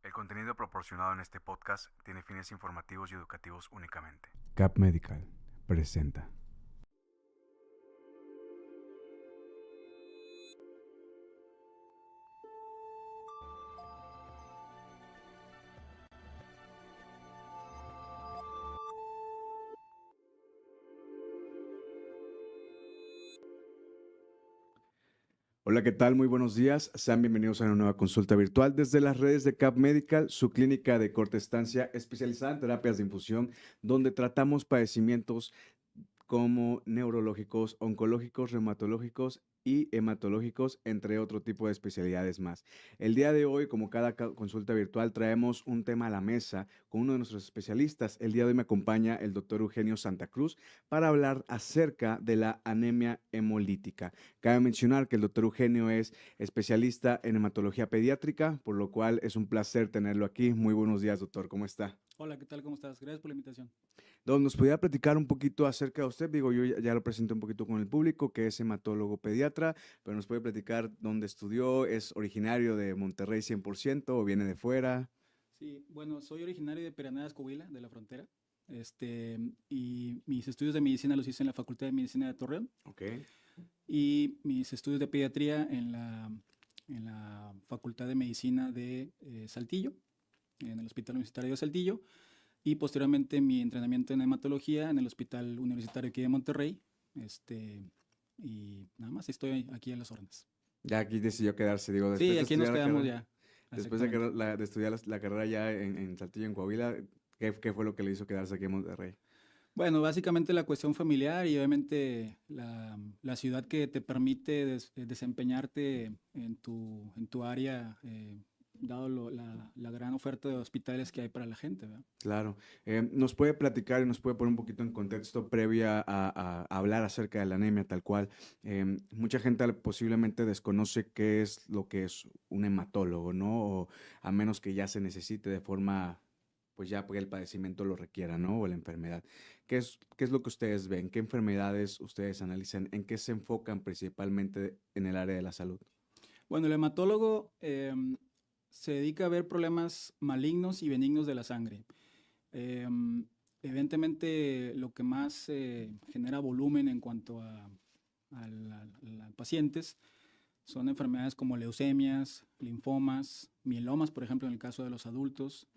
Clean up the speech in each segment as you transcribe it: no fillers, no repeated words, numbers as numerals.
El contenido proporcionado en este podcast tiene fines informativos y educativos únicamente. Cap Medical presenta. Hola, ¿qué tal? Muy buenos días. Sean bienvenidos a una nueva consulta virtual desde las redes de Cap Medical, su clínica de corta estancia especializada en terapias de infusión, donde tratamos padecimientos como neurológicos, oncológicos, reumatológicos y hematológicos, entre otro tipo de especialidades más. El día de hoy, como cada consulta virtual, traemos un tema a la mesa con uno de nuestros especialistas. El día de hoy me acompaña el doctor Eugenio Santa Cruz para hablar acerca de la anemia hemolítica. Cabe mencionar que el doctor Eugenio es especialista en hematología pediátrica, por lo cual es un placer tenerlo aquí. Muy buenos días, doctor. ¿Cómo está? Hola, ¿qué tal? ¿Cómo estás? Gracias por la invitación. Don, ¿nos podría platicar un poquito acerca de usted? Digo, yo ya lo presenté un poquito con el público, que es hematólogo pediatra, pero nos puede platicar dónde estudió, es originario de Monterrey 100% o viene de fuera. Sí, bueno, soy originario de Peraneras, Coahuila, de la frontera. Y mis estudios de medicina los hice en la Facultad de Medicina de Torreón Ok. y mis estudios de pediatría en la Facultad de Medicina de Saltillo, en el Hospital Universitario de Saltillo, y posteriormente mi entrenamiento en hematología en el Hospital Universitario aquí de Monterrey. Y nada más estoy aquí en las órdenes. Ya aquí decidió quedarse, digo, después Sí, de aquí nos estudiar la quedamos carrera, ya, después de, exactamente. de estudiar la carrera ya en Saltillo, en Coahuila, ¿qué fue lo que le hizo quedarse aquí en Monterrey? Bueno, básicamente la cuestión familiar y obviamente la ciudad que te permite desempeñarte en tu área, dado la gran oferta de hospitales que hay para la gente, ¿verdad? Claro. ¿Nos puede platicar y nos puede poner un poquito en contexto previa a hablar acerca de la anemia tal cual? Mucha gente posiblemente desconoce qué es lo que es un hematólogo, ¿no? O a menos que ya se necesite de forma, pues ya porque el padecimiento lo requiera, ¿no? O la enfermedad. ¿Qué es lo que ustedes ven? ¿Qué enfermedades ustedes analizan? ¿En qué se enfocan principalmente en el área de la salud? Bueno, el hematólogo se dedica a ver problemas malignos y benignos de la sangre. Em, Evidentemente, lo que más genera volumen en cuanto a pacientes son enfermedades como leucemias, linfomas, mielomas, por ejemplo, en el caso de los adultos,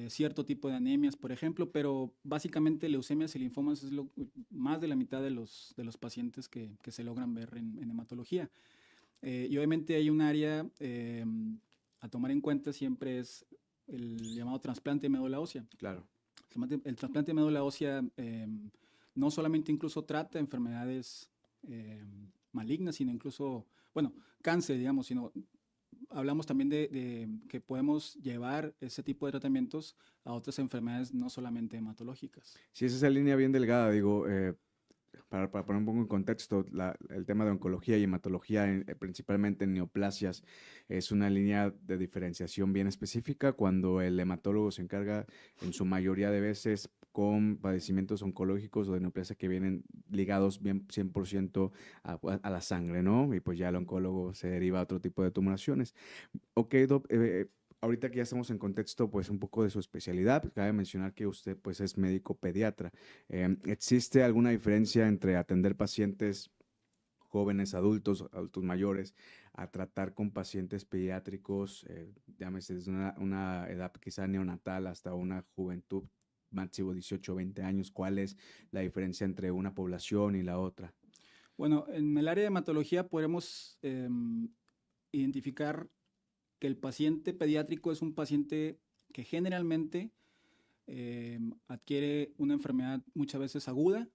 cierto tipo de anemias, por ejemplo, pero básicamente leucemias y linfomas es más de la mitad de los pacientes que se logran ver en hematología. Y obviamente hay un área a tomar en cuenta siempre es el llamado trasplante de médula ósea. Claro. El trasplante de médula ósea no solamente incluso trata enfermedades malignas, sino incluso, bueno, cáncer, digamos, sino hablamos también de que podemos llevar ese tipo de tratamientos a otras enfermedades no solamente hematológicas. Sí, es esa línea bien delgada, digo, para poner un poco en contexto, el tema de oncología y hematología, principalmente en neoplasias, es una línea de diferenciación bien específica cuando el hematólogo se encarga en su mayoría de veces con padecimientos oncológicos o de neoplasia que vienen ligados bien 100% a la sangre, ¿no? Y pues ya el oncólogo se deriva a otro tipo de tumoraciones. Ok, Doc, ahorita que ya estamos en contexto, pues un poco de su especialidad, cabe mencionar que usted pues es médico pediatra. ¿Existe alguna diferencia entre atender pacientes jóvenes, adultos, adultos mayores, a tratar con pacientes pediátricos, llámese desde una edad quizá neonatal hasta una juventud máximo 18 o 20 años? ¿Cuál es la diferencia entre una población y la otra? Bueno, en el área de hematología podemos identificar que el paciente pediátrico es un paciente que generalmente adquiere una enfermedad muchas veces aguda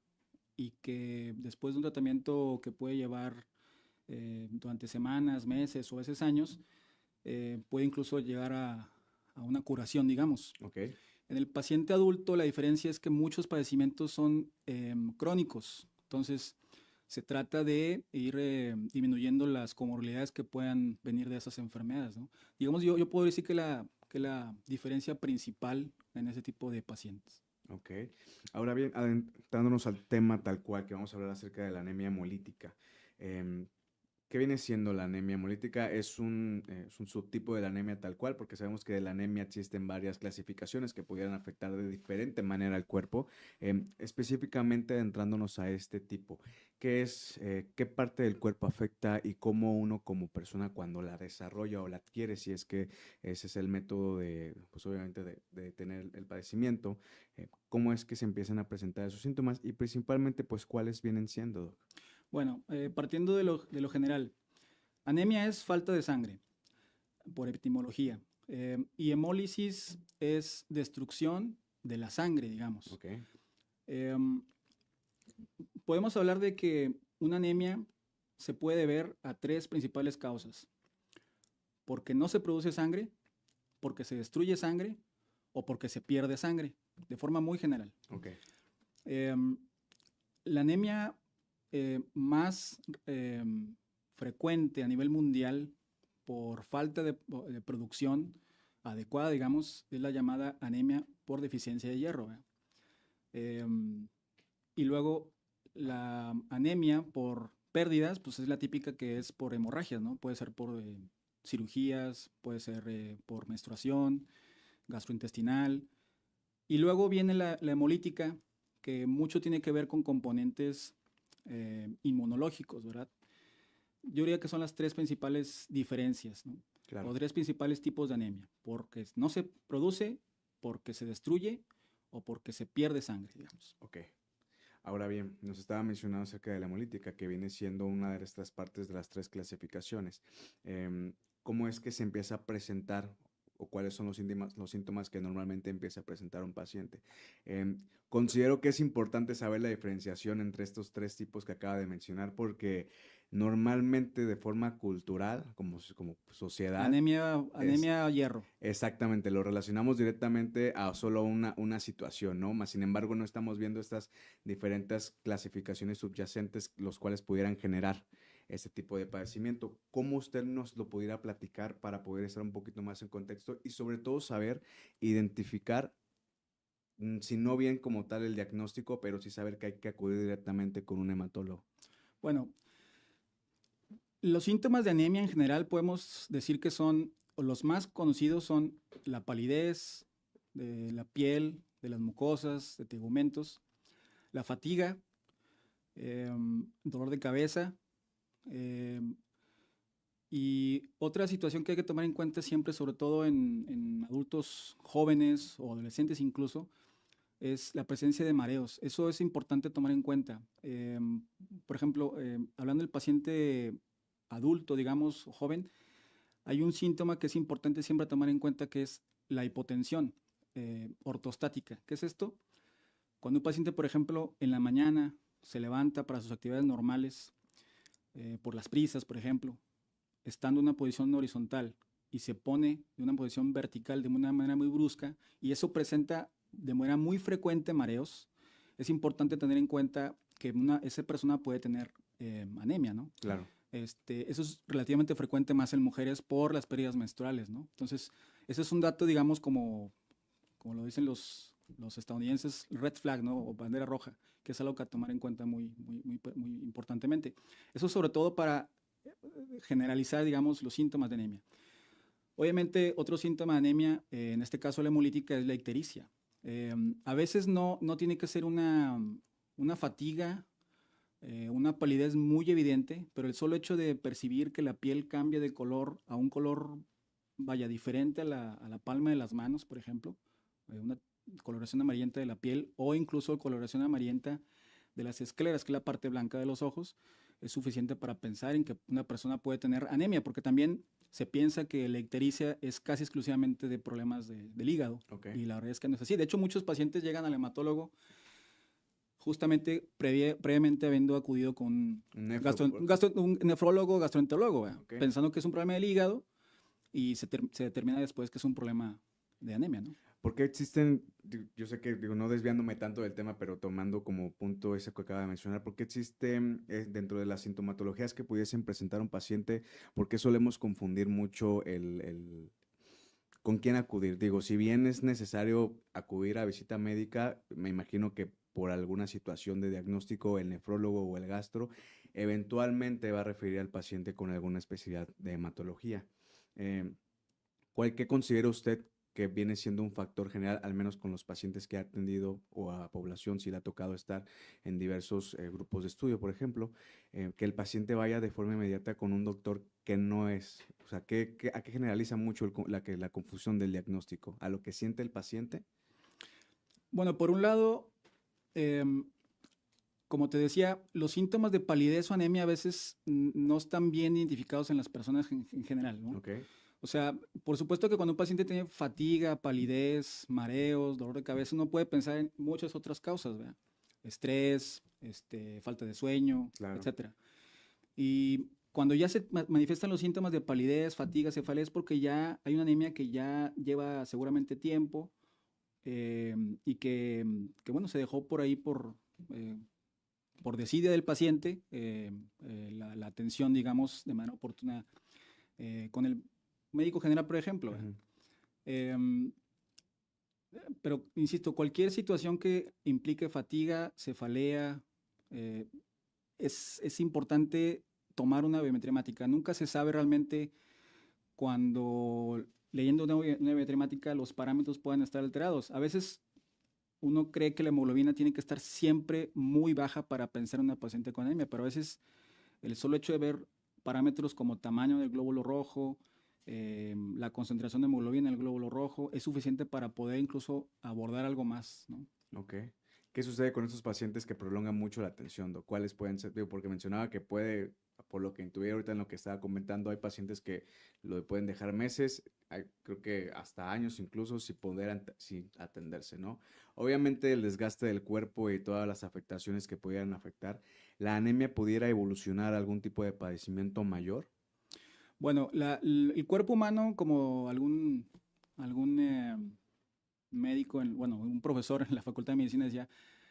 y que después de un tratamiento que puede llevar durante semanas, meses o a veces años, puede incluso llegar a una curación, digamos. Ok. En el paciente adulto la diferencia es que muchos padecimientos son crónicos, entonces se trata de ir disminuyendo las comorbilidades que puedan venir de esas enfermedades, ¿no? Digamos, yo puedo decir que la diferencia principal en ese tipo de pacientes. Ok. Ahora bien, adentrándonos al tema tal cual, que vamos a hablar acerca de la anemia hemolítica. em, ¿Qué viene siendo la anemia hemolítica? Es un subtipo de la anemia tal cual, porque sabemos que de la anemia existen varias clasificaciones que pudieran afectar de diferente manera al cuerpo. Específicamente adentrándonos a este tipo, qué parte del cuerpo afecta y cómo uno como persona cuando la desarrolla o la adquiere, si es que ese es el método de, pues obviamente de tener el padecimiento, cómo es que se empiezan a presentar esos síntomas y principalmente pues cuáles vienen siendo, Doc? Bueno, partiendo de lo general, anemia es falta de sangre, por etimología, y hemólisis es destrucción de la sangre, digamos. Ok, Em, Podemos hablar de que una anemia se puede ver a tres principales causas: porque no se produce sangre, porque se destruye sangre o porque se pierde sangre, de forma muy general. ok. Em, la anemia más frecuente a nivel mundial por falta de producción adecuada, digamos, es la llamada anemia por deficiencia de hierro. Em, y luego la anemia por pérdidas, pues es la típica que es por hemorragias, ¿no? Puede ser por cirugías, puede ser por menstruación, gastrointestinal. Y luego viene la hemolítica, que mucho tiene que ver con componentes inmunológicos, ¿verdad? Yo diría que son las tres principales diferencias, ¿no? Claro. O tres principales tipos de anemia: porque no se produce, porque se destruye o porque se pierde sangre, digamos. Ok. Ahora bien, nos estaba mencionando acerca de la hemolítica, que viene siendo una de estas partes de las tres clasificaciones. ¿Cómo es que se empieza a presentar o cuáles son los síntomas que normalmente empieza a presentar un paciente? Considero que es importante saber la diferenciación entre estos tres tipos que acaba de mencionar, porque normalmente de forma cultural, como sociedad, Anemia hierro. exactamente, lo relacionamos directamente a solo una situación, ¿no? Más sin embargo, no estamos viendo estas diferentes clasificaciones subyacentes, los cuales pudieran generar este tipo de padecimiento. ¿Cómo usted nos lo pudiera platicar para poder estar un poquito más en contexto y sobre todo saber identificar, si no bien como tal el diagnóstico, pero sí saber que hay que acudir directamente con un hematólogo? Bueno, los síntomas de anemia en general podemos decir que son, o los más conocidos son la palidez de la piel, de las mucosas, de tegumentos, la fatiga, dolor de cabeza. Y otra situación que hay que tomar en cuenta siempre, sobre todo en adultos jóvenes o adolescentes incluso, es la presencia de mareos. Eso es importante tomar en cuenta. Por ejemplo, hablando del paciente adulto, digamos, o joven, hay un síntoma que es importante siempre tomar en cuenta, que es la hipotensión ortostática. ¿Qué es esto? Cuando un paciente, por ejemplo, en la mañana se levanta para sus actividades normales, por las prisas, por ejemplo, estando en una posición horizontal y se pone en una posición vertical de una manera muy brusca, y eso presenta de manera muy frecuente mareos, es importante tener en cuenta que esa persona puede tener anemia, ¿no? Claro. Eso es relativamente frecuente más en mujeres por las pérdidas menstruales, ¿no? Entonces, ese es un dato, digamos, como lo dicen los estadounidenses, red flag, ¿no? O bandera roja, que es algo que a tomar en cuenta muy importantemente. Eso sobre todo para generalizar, digamos, los síntomas de anemia. Obviamente, otro síntoma de anemia, en este caso la hemolítica, es la ictericia. A veces no tiene que ser una fatiga, una palidez muy evidente, pero el solo hecho de percibir que la piel cambia de color a un color, vaya, diferente a la palma de las manos, por ejemplo, una coloración amarillenta de la piel, o incluso coloración amarillenta de las escleras, que es la parte blanca de los ojos, es suficiente para pensar en que una persona puede tener anemia, porque también se piensa que la ictericia es casi exclusivamente de problemas del hígado. Okay. Y la verdad es que no es así. De hecho, muchos pacientes llegan al hematólogo justamente previamente habiendo acudido con un nefrólogo, gastroenterólogo, Okay. pensando que es un problema del hígado, y se determina después que es un problema de anemia, ¿no? ¿Por qué existen, yo sé que digo, no desviándome tanto del tema, pero tomando como punto ese que acaba de mencionar, por qué existen dentro de las sintomatologías que pudiesen presentar un paciente, por qué solemos confundir mucho con quién acudir? Digo, si bien es necesario acudir a visita médica, me imagino que por alguna situación de diagnóstico, el nefrólogo o el gastro eventualmente va a referir al paciente con alguna especialidad de hematología. ¿Qué considera usted que viene siendo un factor general, al menos con los pacientes que ha atendido o a población, si le ha tocado estar en diversos grupos de estudio, por ejemplo, que el paciente vaya de forma inmediata con un doctor que no es, o sea, ¿a qué generaliza mucho la confusión del diagnóstico? ¿A lo que siente el paciente? Bueno, por un lado, como te decía, los síntomas de palidez o anemia a veces no están bien identificados en las personas en general, ¿no? Okay. O sea, por supuesto que cuando un paciente tiene fatiga, palidez, mareos, dolor de cabeza, uno puede pensar en muchas otras causas, ¿verdad? Estrés, falta de sueño, Claro. etcétera. Y cuando ya se manifiestan los síntomas de palidez, fatiga, cefalea, es porque ya hay una anemia que ya lleva seguramente tiempo y bueno, se dejó por ahí por desidia del paciente la atención, digamos, de manera oportuna con el médico general, por ejemplo. Uh-huh. Pero, insisto, cualquier situación que implique fatiga, cefalea, es importante tomar una biometría hemática. Nunca se sabe realmente cuando leyendo una biometría hemática los parámetros puedan estar alterados. A veces uno cree que la hemoglobina tiene que estar siempre muy baja para pensar en una paciente con anemia, pero a veces el solo hecho de ver parámetros como tamaño del glóbulo rojo, la concentración de hemoglobina en el glóbulo rojo, es suficiente para poder incluso abordar algo más, ¿no? Ok. ¿Qué sucede con estos pacientes que prolongan mucho la atención, Doc? ¿Cuáles pueden ser? Digo, porque mencionaba que puede, por lo que intuí ahorita en lo que estaba comentando, hay pacientes que lo pueden dejar meses, creo que hasta años incluso, sin atenderse, ¿no? Obviamente el desgaste del cuerpo y todas las afectaciones que pudieran afectar, ¿la anemia pudiera evolucionar a algún tipo de padecimiento mayor? Bueno, el cuerpo humano, como algún médico, bueno, un profesor en la Facultad de Medicina decía,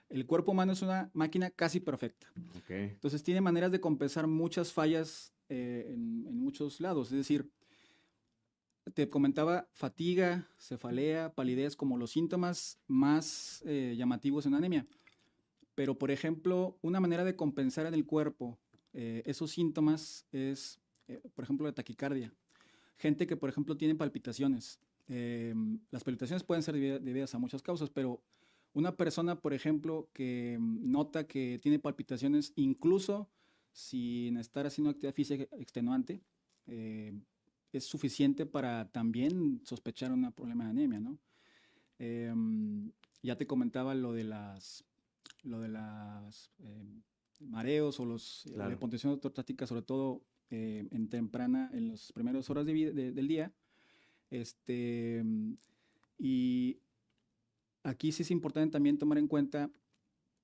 el cuerpo humano es una máquina casi perfecta. Okay. Entonces tiene maneras de compensar muchas fallas en muchos lados. Es decir, te comentaba fatiga, cefalea, palidez como los síntomas más llamativos en anemia. Pero, por ejemplo, una manera de compensar en el cuerpo esos síntomas es, por ejemplo, la taquicardia. Gente que, por ejemplo, tiene palpitaciones. Las palpitaciones pueden ser debidas a muchas causas, pero una persona, por ejemplo, que nota que tiene palpitaciones incluso sin estar haciendo actividad física extenuante, es suficiente para también sospechar un problema de anemia, ¿no? Ya te comentaba lo de las mareos o la hipotensión ortostática, sobre todo en las primeras horas del día. Y aquí sí es importante también tomar en cuenta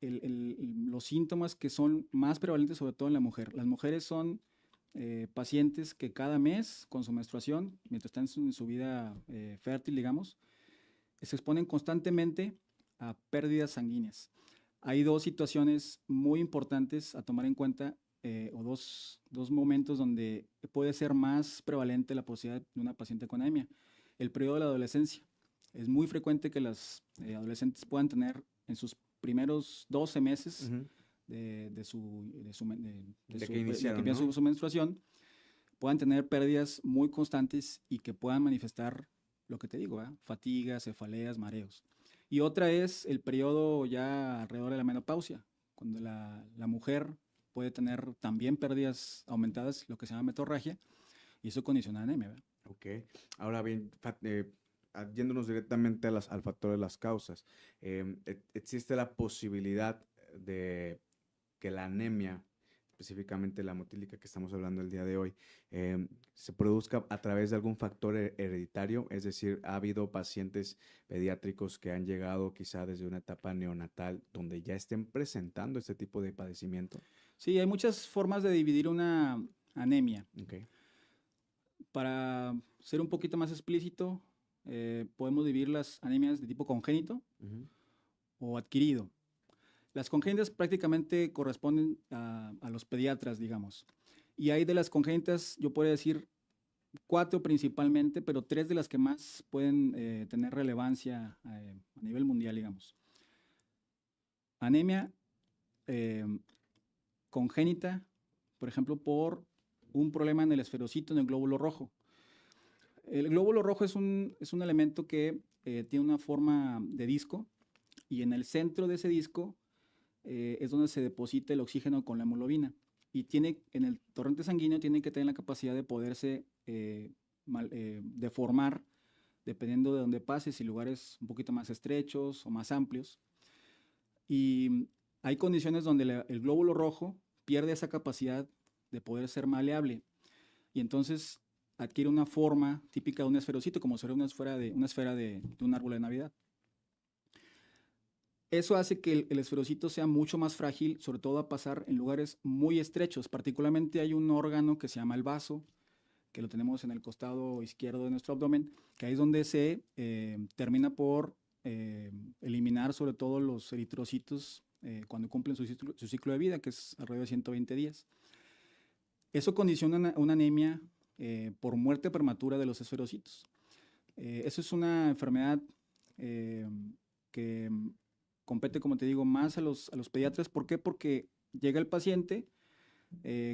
los síntomas que son más prevalentes, sobre todo en la mujer. Las mujeres son pacientes que cada mes, con su menstruación, mientras están en su vida fértil, digamos, se exponen constantemente a pérdidas sanguíneas. Hay dos situaciones muy importantes a tomar en cuenta o dos momentos donde puede ser más prevalente la posibilidad de una paciente con anemia. El periodo de la adolescencia. Es muy frecuente que las adolescentes puedan tener en sus primeros 12 meses Uh-huh. de que iniciaron, que ¿no? su menstruación, puedan tener pérdidas muy constantes y que puedan manifestar lo que te digo, fatiga, cefaleas, mareos. Y otra es el periodo ya alrededor de la menopausia, cuando la mujer puede tener también pérdidas aumentadas, lo que se llama metorragia, y eso condiciona anemia, ¿verdad? Ok. Ahora bien, yéndonos directamente al factor de las causas, ¿existe la posibilidad de que la anemia, específicamente la hemotílica que estamos hablando el día de hoy, se produzca a través de algún factor hereditario? Es decir, ¿ha habido pacientes pediátricos que han llegado quizá desde una etapa neonatal donde ya estén presentando este tipo de padecimiento? Sí, hay muchas formas de dividir una anemia. Okay. Para ser un poquito más explícito, podemos dividir las anemias de tipo congénito Uh-huh. o adquirido. Las congénitas prácticamente corresponden a los pediatras, digamos. Y hay de las congénitas, yo podría decir 4 principalmente, pero 3 de las que más pueden tener relevancia a nivel mundial, digamos. Anemia congénita por ejemplo, por un problema en el esferocito, en el glóbulo rojo. El glóbulo rojo es un elemento que tiene una forma de disco, y en el centro de ese disco es donde se deposita el oxígeno con la hemoglobina. Y en el torrente sanguíneo tiene que tener la capacidad de poderse deformar dependiendo de dónde pase, si lugares un poquito más estrechos o más amplios. Y hay condiciones donde el glóbulo rojo pierde esa capacidad de poder ser maleable. Y entonces adquiere una forma típica de un esferocito, como si fuera una esfera de un árbol de Navidad. Eso hace que el esferocito sea mucho más frágil, sobre todo a pasar en lugares muy estrechos. Particularmente hay un órgano que se llama el vaso, que lo tenemos en el costado izquierdo de nuestro abdomen, que ahí es donde se termina por eliminar sobre todo los eritrocitos cuando cumplen su ciclo de vida, que es alrededor de 120 días. Eso condiciona una anemia por muerte prematura de los esferocitos. Eso es una enfermedad que compete, como te digo, más a los pediatras. ¿Por qué? Porque llega el paciente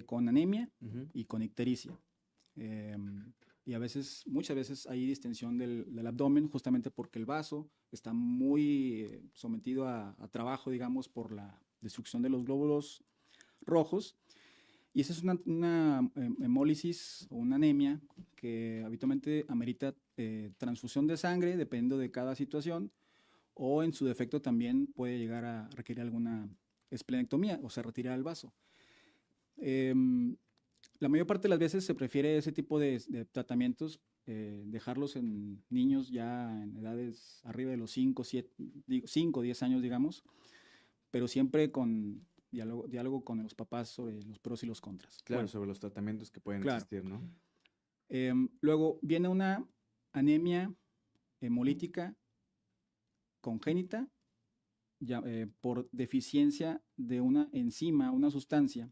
con anemia y con ictericia. Y muchas veces hay distensión del abdomen, justamente porque el vaso está muy sometido a trabajo, digamos, por la destrucción de los glóbulos rojos. Y esa es una hemólisis o una anemia que habitualmente amerita transfusión de sangre, dependiendo de cada situación, o en su defecto también puede llegar a requerir alguna esplenectomía, o sea, retirar el vaso. La mayor parte de las veces se prefiere ese tipo de tratamientos, dejarlos en niños ya en edades arriba de los 5 o 10 años, digamos, pero siempre con diálogo con los papás sobre los pros y los contras. Claro, Bueno, sobre los tratamientos que pueden claro. existir, ¿no? Luego viene una anemia hemolítica congénita por deficiencia de una enzima, una sustancia,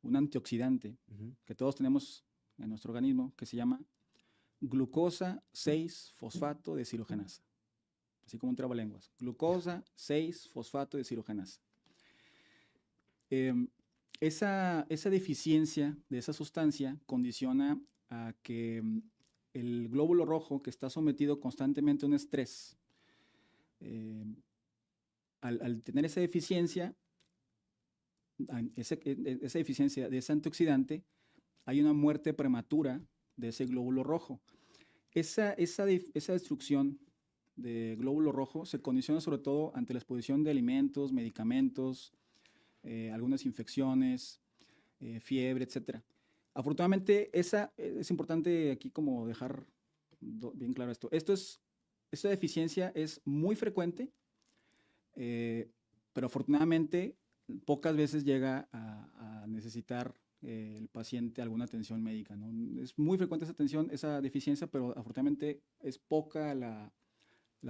un antioxidante que todos tenemos en nuestro organismo, que se llama glucosa 6-fosfato deshidrogenasa. Así como un trabalenguas. Glucosa 6-fosfato deshidrogenasa. Esa deficiencia de esa sustancia condiciona a que el glóbulo rojo, que está sometido constantemente a un estrés, al tener esa deficiencia, de ese antioxidante, hay una muerte prematura de ese glóbulo rojo. Esa destrucción de glóbulo rojo se condiciona sobre todo ante la exposición de alimentos, medicamentos, algunas infecciones, fiebre, etc. Afortunadamente, es importante aquí como dejar bien claro esto. Esta deficiencia es muy frecuente, pero afortunadamente pocas veces llega a necesitar el paciente alguna atención médica, ¿no? Es muy frecuente esa deficiencia, pero afortunadamente es poca la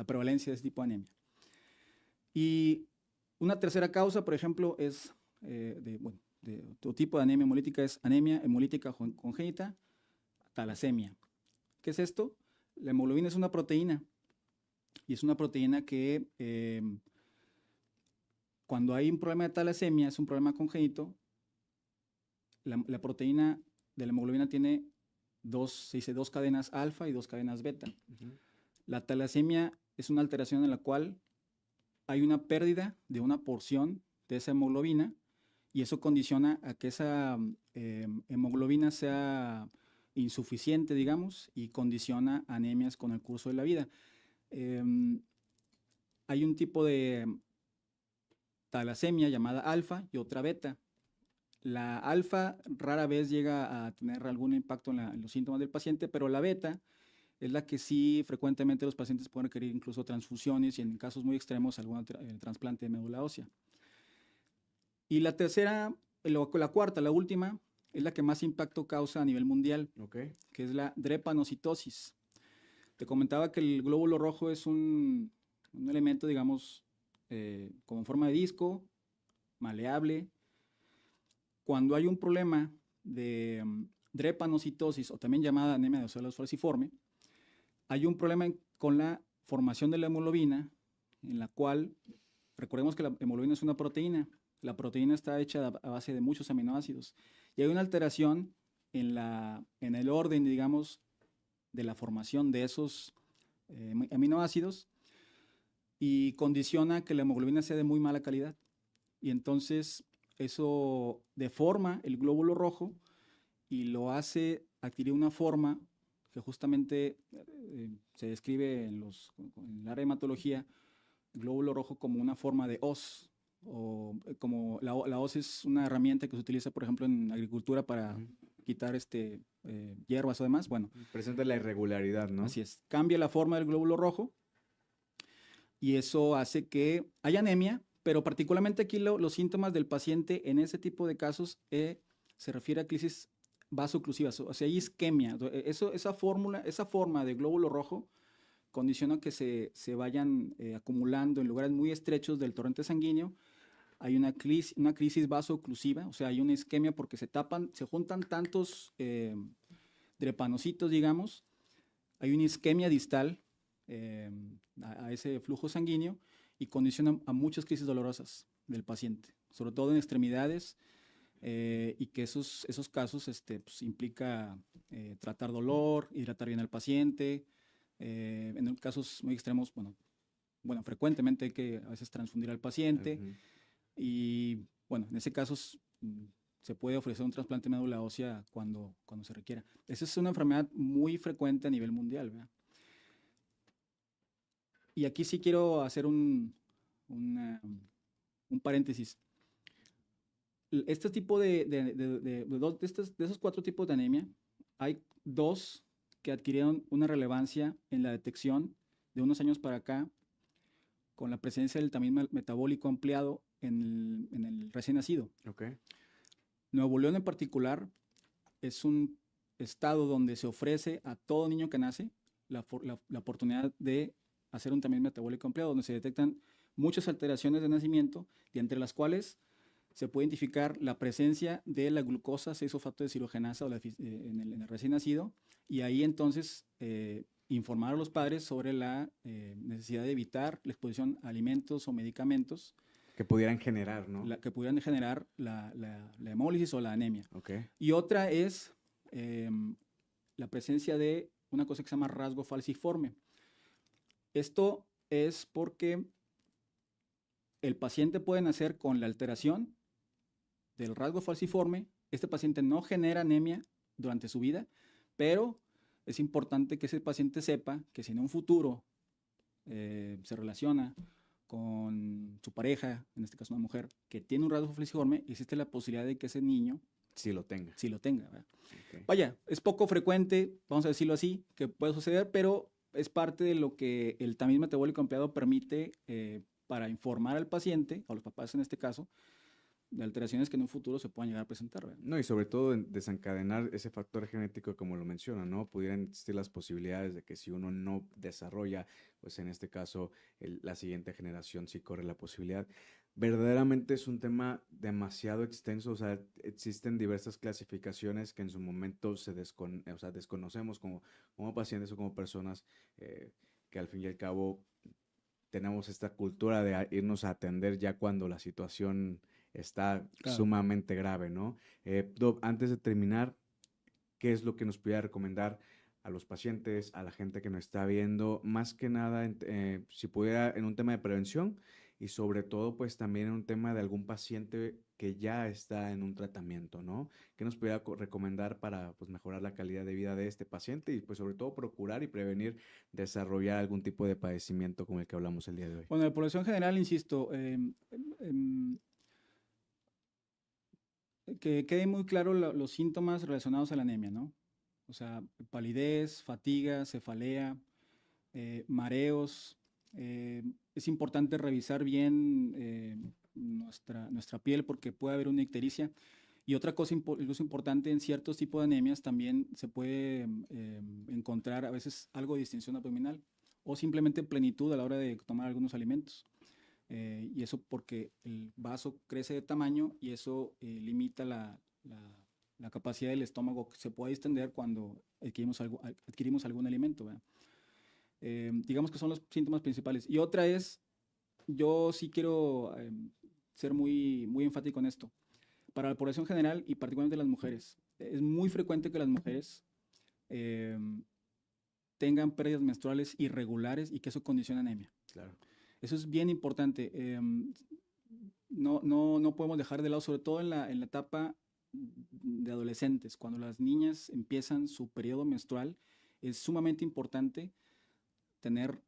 prevalencia de este tipo de anemia. Y una tercera causa, por ejemplo, es de otro tipo de anemia hemolítica, es anemia hemolítica congénita, talasemia. ¿Qué es esto? La hemoglobina es una proteína, y es una proteína que cuando hay un problema de talasemia, es un problema congénito, la proteína de la hemoglobina tiene se dice dos cadenas alfa y dos cadenas beta. La talasemia es una alteración en la cual hay una pérdida de una porción de esa hemoglobina, y eso condiciona a que esa hemoglobina sea insuficiente, digamos, y condiciona anemias con el curso de la vida. Hay un tipo de talasemia llamada alfa y otra beta. La alfa rara vez llega a tener algún impacto en los síntomas del paciente, pero la beta es la que sí frecuentemente los pacientes pueden requerir incluso transfusiones y en casos muy extremos algún trasplante de médula ósea. Y la tercera, la cuarta, la última, es la que más impacto causa a nivel mundial, que es la drepanocitosis. Te comentaba que el glóbulo rojo es un elemento, digamos, con forma de disco, maleable. Cuando hay un problema de drepanocitosis, o también llamada anemia de células falciforme, hay un problema con la formación de la hemoglobina, en la cual, recordemos que la hemoglobina es una proteína, La proteína está hecha a base de muchos aminoácidos y hay una alteración en el orden, digamos, de la formación de esos aminoácidos y condiciona que la hemoglobina sea de muy mala calidad. Y entonces eso deforma el glóbulo rojo y lo hace adquirir una forma que justamente se describe en el área de hematología, el glóbulo rojo como una forma de hoz, o como la hoz es una herramienta que se utiliza, por ejemplo, en agricultura para quitar hierbas o demás. Bueno, presenta la irregularidad, ¿no? Así es, cambia la forma del glóbulo rojo y eso hace que haya anemia, pero particularmente aquí los síntomas del paciente en ese tipo de casos se refiere a crisis vasoclusivas, o sea, hay isquemia. Esa forma de glóbulo rojo condiciona que se vayan acumulando en lugares muy estrechos del torrente sanguíneo. Hay una crisis vasoclusiva, o sea, hay una isquemia porque se juntan tantos drepanocitos, digamos. Hay una isquemia distal a ese flujo sanguíneo y condiciona a muchas crisis dolorosas del paciente, sobre todo en extremidades, y que esos casos pues, implica tratar dolor, hidratar bien al paciente. En casos muy extremos, bueno, frecuentemente hay que a veces transfundir al paciente. Y bueno, en ese caso se puede ofrecer un trasplante de médula ósea cuando se requiera. Esa es una enfermedad muy frecuente a nivel mundial, ¿verdad? Y aquí sí quiero hacer un paréntesis. Este tipo de esos 4 tipos de anemia, hay 2 que adquirieron una relevancia en la detección de unos años para acá con la presencia del tamiz metabólico ampliado en el recién nacido. Okay. Nuevo León en particular es un estado donde se ofrece a todo niño que nace la oportunidad de hacer un tamiz metabólico ampliado, donde se detectan muchas alteraciones de nacimiento, y entre las cuales se puede identificar la presencia de la glucosa 6-fosfatodeshidrogenasa en el recién nacido, y ahí entonces informar a los padres sobre la necesidad de evitar la exposición a alimentos o medicamentos que pudieran generar, ¿no? Que pudieran generar la hemólisis o la anemia. Okay. Y otra es la presencia de una cosa que se llama rasgo falciforme. Esto es porque el paciente puede nacer con la alteración del rasgo falciforme. Este paciente no genera anemia durante su vida, pero es importante que ese paciente sepa que si en un futuro se relaciona con su pareja, en este caso una mujer, que tiene un rasgo falciforme, existe la posibilidad de que ese niño sí lo tenga. ¿Verdad? Okay. Vaya, es poco frecuente, vamos a decirlo así, que puede suceder, pero es parte de lo que el tamiz metabólico ampliado permite para informar al paciente, o a los papás en este caso, de alteraciones que en un futuro se puedan llegar a presentar, ¿verdad? No, y sobre todo desencadenar ese factor genético como lo menciona, ¿no? Pudieran existir las posibilidades de que si uno no desarrolla, pues en este caso la siguiente generación sí corre la posibilidad. Verdaderamente es un tema demasiado extenso, o sea, existen diversas clasificaciones que en su momento desconocemos como pacientes o como personas que al fin y al cabo tenemos esta cultura de irnos a atender ya cuando la situación está sumamente grave, ¿no? Dob, antes de terminar, ¿qué es lo que nos pudiera recomendar a los pacientes, a la gente que nos está viendo? Más que nada, si pudiera, en un tema de prevención y sobre todo, pues también en un tema de algún paciente que ya está en un tratamiento, ¿no? ¿Qué nos pudiera recomendar para pues, mejorar la calidad de vida de este paciente y pues sobre todo procurar y prevenir desarrollar algún tipo de padecimiento como el que hablamos el día de hoy? Bueno, en la población general, insisto, que queden muy claros los síntomas relacionados a la anemia, ¿no? O sea, palidez, fatiga, cefalea, mareos. Es importante revisar bien nuestra piel porque puede haber una ictericia. Y otra cosa incluso importante, en ciertos tipos de anemias también se puede encontrar a veces algo de distensión abdominal o simplemente plenitud a la hora de tomar algunos alimentos. Y eso porque el vaso crece de tamaño y eso limita la capacidad del estómago que se puede distender cuando adquirimos algún alimento, ¿verdad? Digamos que son los síntomas principales. Y otra es, yo sí quiero ser muy, muy enfático en esto. Para la población general y particularmente las mujeres, es muy frecuente que las mujeres tengan pérdidas menstruales irregulares y que eso condicione anemia. Claro. Eso es bien importante. No podemos dejar de lado, sobre todo en la etapa de adolescentes, cuando las niñas empiezan su periodo menstrual, es sumamente importante tener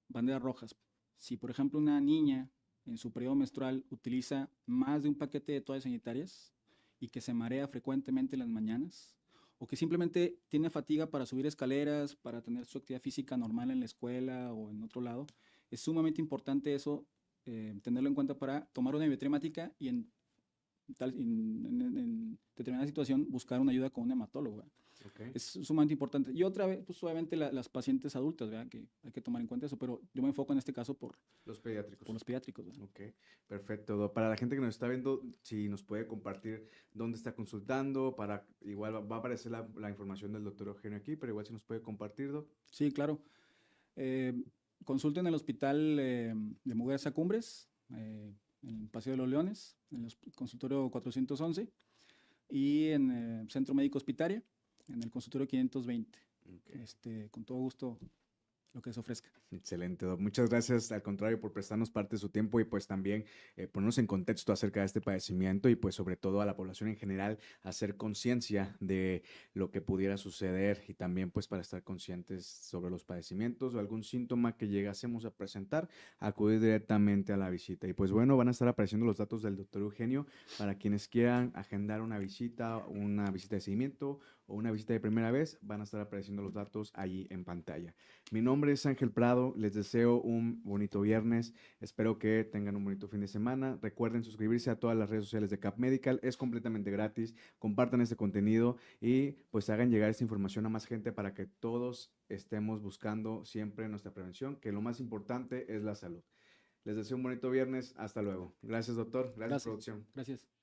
banderas rojas. Si, por ejemplo, una niña en su periodo menstrual utiliza más de un paquete de toallas sanitarias y que se marea frecuentemente en las mañanas, o que simplemente tiene fatiga para subir escaleras, para tener su actividad física normal en la escuela o en otro lado, es sumamente importante eso, tenerlo en cuenta para tomar una biometría y en determinada situación buscar una ayuda con un hematólogo, ¿verdad? Okay. Es sumamente importante. Y otra vez, pues obviamente las pacientes adultas, ¿verdad? Que hay que tomar en cuenta eso, pero yo me enfoco en este caso por Los pediátricos. los pediátricos, ¿verdad? Ok, perfecto. Para la gente que nos está viendo, si nos puede compartir dónde está consultando, igual va a aparecer la información del doctor Eugenio aquí, pero igual si nos puede compartir, Doc. Sí, claro. Consulten en el hospital de Mujeres a Cumbres, en el Paseo de los Leones, en el consultorio 411, y en el Centro Médico Hospitaria, en el consultorio 520. Okay. Con todo gusto, lo que se ofrezca. Excelente, Doc. Muchas gracias, al contrario, por prestarnos parte de su tiempo y pues también ponernos en contexto acerca de este padecimiento y pues sobre todo a la población en general, hacer conciencia de lo que pudiera suceder y también pues para estar conscientes sobre los padecimientos o algún síntoma que llegásemos a presentar, acudir directamente a la visita. Y pues bueno, van a estar apareciendo los datos del doctor Eugenio para quienes quieran agendar una visita de seguimiento o una visita de primera vez, van a estar apareciendo los datos allí en pantalla. Mi nombre es Ángel Prado, les deseo un bonito viernes, espero que tengan un bonito fin de semana, recuerden suscribirse a todas las redes sociales de CAP Medical, es completamente gratis, compartan este contenido y pues hagan llegar esta información a más gente para que todos estemos buscando siempre nuestra prevención, que lo más importante es la salud. Les deseo un bonito viernes, hasta luego. Gracias, doctor, gracias. Producción. Gracias.